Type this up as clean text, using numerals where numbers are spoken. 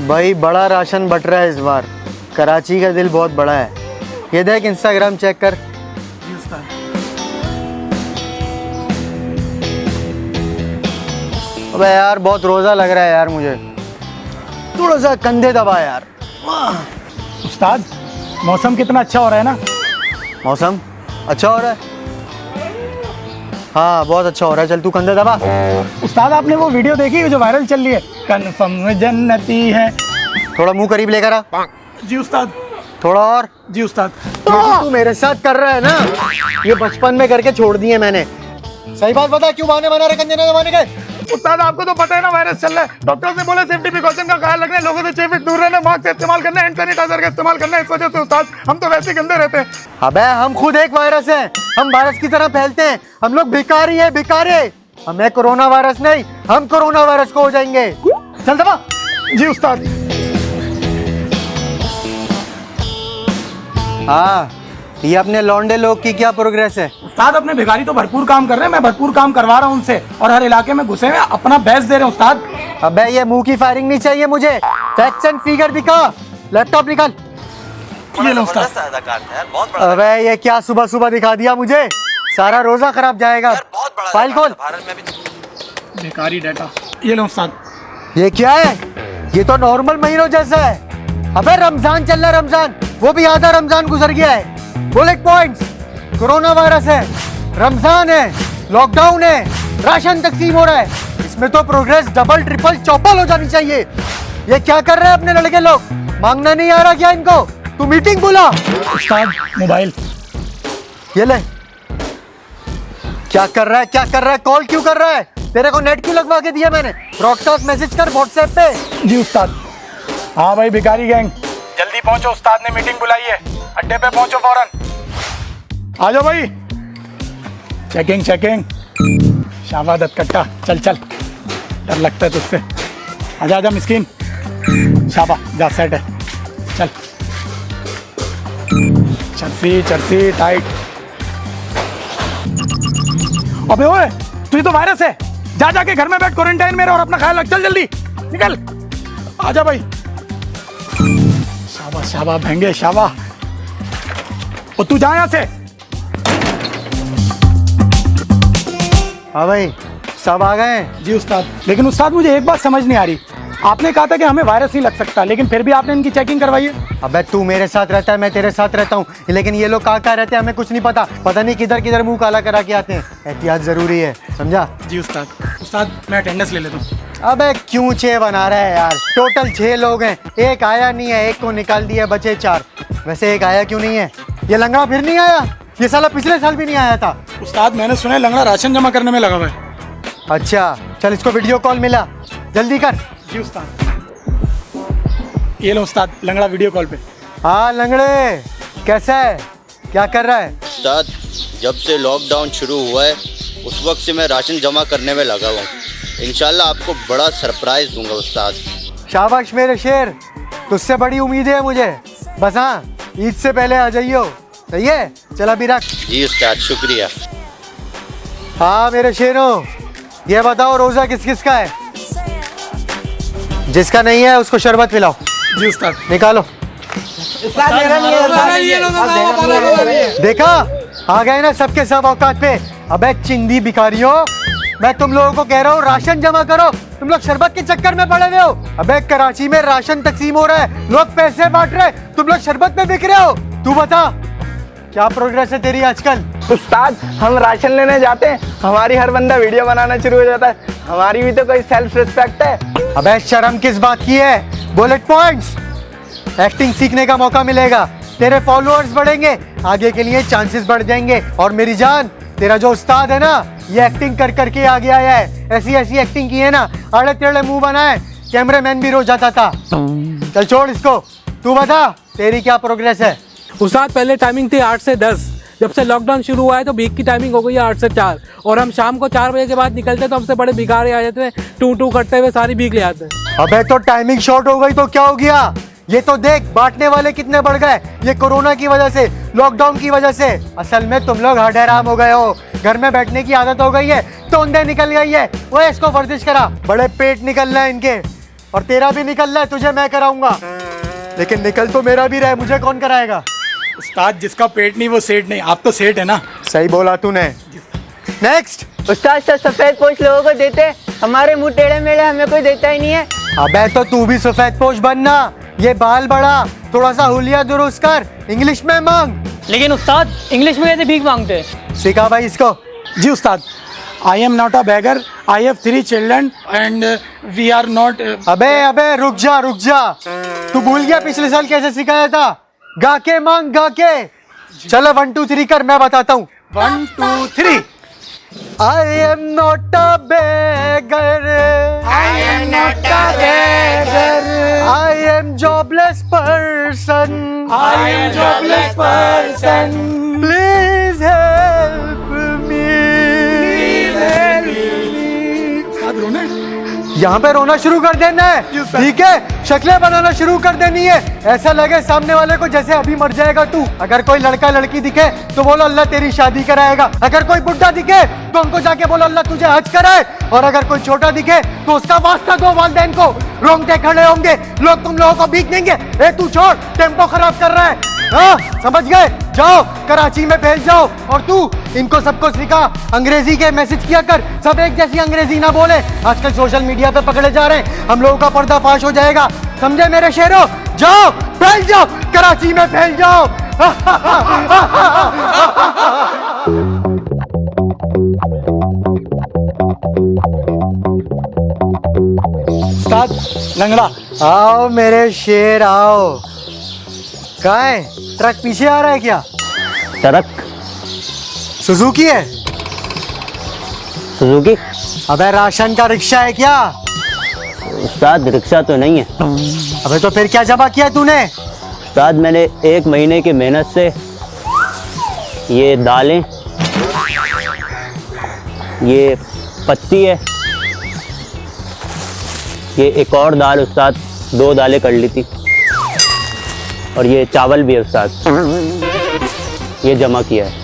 भाई बड़ा ration but रहा है इस बार। कराची का दिल बहुत बड़ा है। ये देख इंस्टाग्राम चेक कर। जी उस्ताद। अबे यार बहुत रोज़ा लग रहा है यार मुझे, थोड़ा सा कंधे दबा यार। उस्ताद मौसम कितना अच्छा हो रहा है ना। मौसम अच्छा हो रहा है? हाँ बहुत अच्छा हो रहा है। चल तू कंधे दबा। उस्ताद आपने वो वीडियो देखी जो वायरल चल रही है, कन्फर्म जन्नती है। थोड़ा मुंह करीब लेकर आ। जी उस्ताद। थोड़ा और। जी उस्ताद। तू मेरे साथ कर रहा है ना, ये बचपन में करके छोड़ दिए मैंने। सही बात बता, क्यों बहाने बना रहे कंधे न दबाने के? उस्ताद आपको तो पता है ना वायरस चल रहा है, डॉक्टर से बोले सेफ्टी प्रिकॉशन का ख्याल रखना है, लोगों से 6 फीट दूर रहना, मास्क इस्तेमाल करना है, हैंड सैनिटाइजर का इस्तेमाल करना है। इस वजह से उस्ताद हम तो वैसे ही गंदे रहते हैं। अबे हम खुद एक वायरस हैं, हम वायरस की तरह फैलते हैं। हम लोग भिखारी हैं, भिखारी। हमें कोरोना वायरस नहीं, हम कोरोना वायरस को हो जाएंगे। चल दबा। जी उस्ताद। हाँ ये अपने लौंडे लोग की क्या प्रोग्रेस है? उस्ताद अपने भिखारी तो भरपूर काम कर रहे हैं, मैं भरपूर काम करवा रहा हूँ उनसे, और हर इलाके में घुसे हुए अपना बेस्ट दे रहे हैं उस्ताद। अबे ये मुंह की फायरिंग नहीं चाहिए मुझे, फैक्ट्स एंड फिगर दिखा। लैपटॉप निकाल। ये लो उस्ताद। अबे ये क्या सुबह सुबह दिखा दिया मुझे, सारा रोजा खराब जाएगा। फाइल खोल। भिखारी डाटा। ये लो उस्ताद। ये क्या है? ये तो नॉर्मल महीनों जैसा है। अबे रमजान चल रहा है, रमजान, वो भी आधा रमजान गुजर गया है। बुलेट पॉइंट्स, कोरोना वायरस है, रमजान है, लॉकडाउन है, राशन तकसीम हो रहा है। इसमें तो प्रोग्रेस डबल ट्रिपल चौपल हो जानी चाहिए। ये क्या कर रहे हैं अपने लड़के लोग? मांगना नहीं आ रहा क्या इनको? तू मीटिंग बुला। उस्ताद मोबाइल। ये ले। क्या कर रहा है, क्या कर रहा है? कॉल क्यों कर रहा है? तेरे को नेट क्यों लगवा के दिया मैंने? ब्रॉडकास्ट मैसेज कर व्हाट्सएप पे। जी उस्ताद। हाँ भाई भिखारी गैंग जल्दी पहुंचो, उस्ताद ने मीटिंग बुलाई है, अड्डे पे पहुंचो फौरन। आ जाओ भाई। Checking checking. शाबाश दत्तकट्टा, चल चल, डर लगता है तुझसे। आजा आजा मिस्कीन। शाबाश जा, सेट है, चल। चर्सी चर्सी टाइट। अबे ओए तुझे तो वायरस है, जा जाके घर में बैठ क्वारंटाइन में रह और अपना ख्याल रख। चल जल्दी निकल। आजा भाई। शाबाश शाबाश भेंगे शाबाश। और तू जा यहाँ से। हाँ भाई सब आ गए हैं। जी उस्ताद। लेकिन उस्ताद मुझे एक बात समझ नहीं आ रही, आपने कहा था कि हमें वायरस नहीं लग सकता, लेकिन फिर भी आपने इनकी चेकिंग करवाई है। अबे तू मेरे साथ रहता है, मैं तेरे साथ रहता हूँ, लेकिन ये लोग कहाँ रहते हैं हमें कुछ नहीं पता। पता नहीं किधर किधर मुंह काला करा के आते हैं। एहतियात जरूरी है, समझा? जी उस्ताद। उस्ताद मैं अटेंडेंस ले लेता हूँ। अबे क्यों 6 बना रहा है यार? टोटल 6 लोग हैं, एक आया नहीं है, एक को निकाल दिया, बचे 4। वैसे एक आया क्यों नहीं है? ये लंगड़ा फिर नहीं आया? ये साला पिछले साल भी नहीं आया था। उस्ताद मैंने सुना है लंगड़ा राशन जमा करने में लगा हुआ है। अच्छा चल इसको वीडियो कॉल मिला, जल्दी कर। जी उस्ताद। ये लो उस्ताद लंगड़ा वीडियो कॉल पे। हाँ लंगड़े कैसा है, क्या कर रहा है? उस्ताद जब से लॉकडाउन शुरू हुआ है उस वक्त से मैं राशन जमा करने में लगा हुआ हूँ। इंशाल्लाह आपको बड़ा सरप्राइज दूंगा उस्ताद। शाबाश मेरे शेर, तुझसे बड़ी उम्मीद है मुझे। बस हाँ ईद से पहले आ जाइयो, सही है? चल अभी रख। जी उस्ताद शुक्रिया। हाँ मेरे शेरों, ये बताओ रोजा किस किस का है? जिसका नहीं है उसको शरबत पिलाओ। जी उस्ताद। निकालो। देखा आ गए ना सबके सब औकात पे। अबे चिंदी भिखारियों, मैं तुम लोगों को कह रहा हूँ राशन जमा करो, तुम लोग शरबत के चक्कर में पड़े हुए हो। अबे कराची में राशन तकसीम हो रहा है, लोग पैसे बांट रहे हैं, तुम लोग शरबत में बिक रहे हो। तू बता क्या प्रोग्रेस है तेरी आजकल? उस्ताद हम राशन लेने जाते हैं, हमारी हर बंदा वीडियो बनाना शुरू हो जाता है। हमारी भी तो कोई सेल्फ रिस्पेक्ट है। अबे शर्म किस बात की है? बुलेट पॉइंट्स, एक्टिंग सीखने का मौका मिलेगा, तेरे फॉलोअर्स बढ़ेंगे, आगे के लिए चांसेस बढ़ जाएंगे। और मेरी जान, तेरा जो उस्ताद है ना, ये एक्टिंग कर करके आगे आया है। ऐसी ऐसी एक्टिंग की है ना, आड़े टेढ़े मुंह बनाए, कैमरामैन भी रो जाता था। चल छोड़ इसको, तू बता तेरी क्या प्रोग्रेस है? उस्ताद पहले टाइमिंग थी 8 से 10, जब से लॉकडाउन शुरू हुआ है तो वीक की टाइमिंग हो गई है 8 से 4, और हम शाम को 4 बजे के बाद निकलते तो हमसे बड़े भिखारी आ जाते हैं, टू टू करते हुए सारी वीक ले आते हैं। अबे तो टाइमिंग शॉर्ट हो गई तो क्या हो गया? ये तो देख बांटने वाले कितने बढ़ गए, ये कोरोना की वजह से, लॉकडाउन की वजह से। असल में तुम लोग हड़हराम हो गए हो, घर में बैठने की आदत हो गई है, तोंदे निकल गई है। वो इसको वर्जिश करा, बड़े पेट निकल रहे हैं इनके। और तेरा भी निकल रहा है, तुझे मैं कराऊंगा। लेकिन निकल तो मेरा भी रहा है, मुझे कौन कराएगा? उस्ताद जिसका पेट नहीं वो सेठ नहीं, आप तो सेठ है ना। सही बोला तूने। नेक्स्ट। उस्ताद सर सफेद पोश लोगों को देते, हमारे मुंह टेढ़े मेढ़े हमें कोई देता ही नहीं है। अबे तो तू भी सफेद पोश बनना, ये बाल बड़ा, थोड़ा सा हुलिया दुरुस्त कर, इंग्लिश में मांग। लेकिन उस्ताद इंग्लिश में कैसे भीख मांगते हैं? सिखा भाई इसको। जी उस्ताद, I am not a beggar, I have 3 children and we are not. अबे रुक जा, तू भूल गया पिछले साल कैसे सिखाया था? गा के मांग, गा के। चलो 1 2 3 कर, मैं बताता हूँ। 1 2 3। I am not a beggar. I am not a beggar. I am jobless person. I am jobless person. Please help me. उस्ताद रोना है? यहाँ पे रोना शुरू कर देना है, ठीक है? शक्लें बनाना शुरू कर देनी है, ऐसा लगे सामने वाले को जैसे अभी मर जाएगा तू। अगर कोई लड़का लड़की दिखे तो बोलो अल्लाह तेरी शादी कराएगा। अगर कोई बुढ़ा दिखे तो उनको जाके बोलो अल्लाह तुझे हज कराए। और अगर कोई छोटा दिखे तो उसका वास्ता दो वालिदैन को। रोंगटे खड़े होंगे, लोग तुम लोगों को भीख देंगे। ए तू छोड़, टेम्पो खराब कर रहा है। हाँ समझ गए? जाओ कराची में भेज जाओ। और तू इनको सबको सिखा, अंग्रेजी के मैसेज किया कर, सब एक जैसी अंग्रेजी ना बोले। आजकल सोशल मीडिया पे पकड़े जा रहे हैं, हम लोगों का पर्दाफाश हो जाएगा, समझे मेरे शेरों? जाओ फैल जाओ, कराची में फैल जाओ। उस्ताद लंगड़ा। आओ मेरे शेर आओ। कहाँ है? ट्रक पीछे आ रहा है क्या? ट्रक सुजुकी है? सुजुकी? अबे राशन का रिक्शा है क्या? उस्ताद रिक्शा तो नहीं है। अबे तो फिर क्या जमा किया तूने? उस्ताद मैंने 1 महीने की मेहनत से ये दालें, ये पत्ती है, ये एक और दाल उस्ताद, 2 दालें कर ली थी, और ये चावल भी है उस्ताद, ये जमा किया है।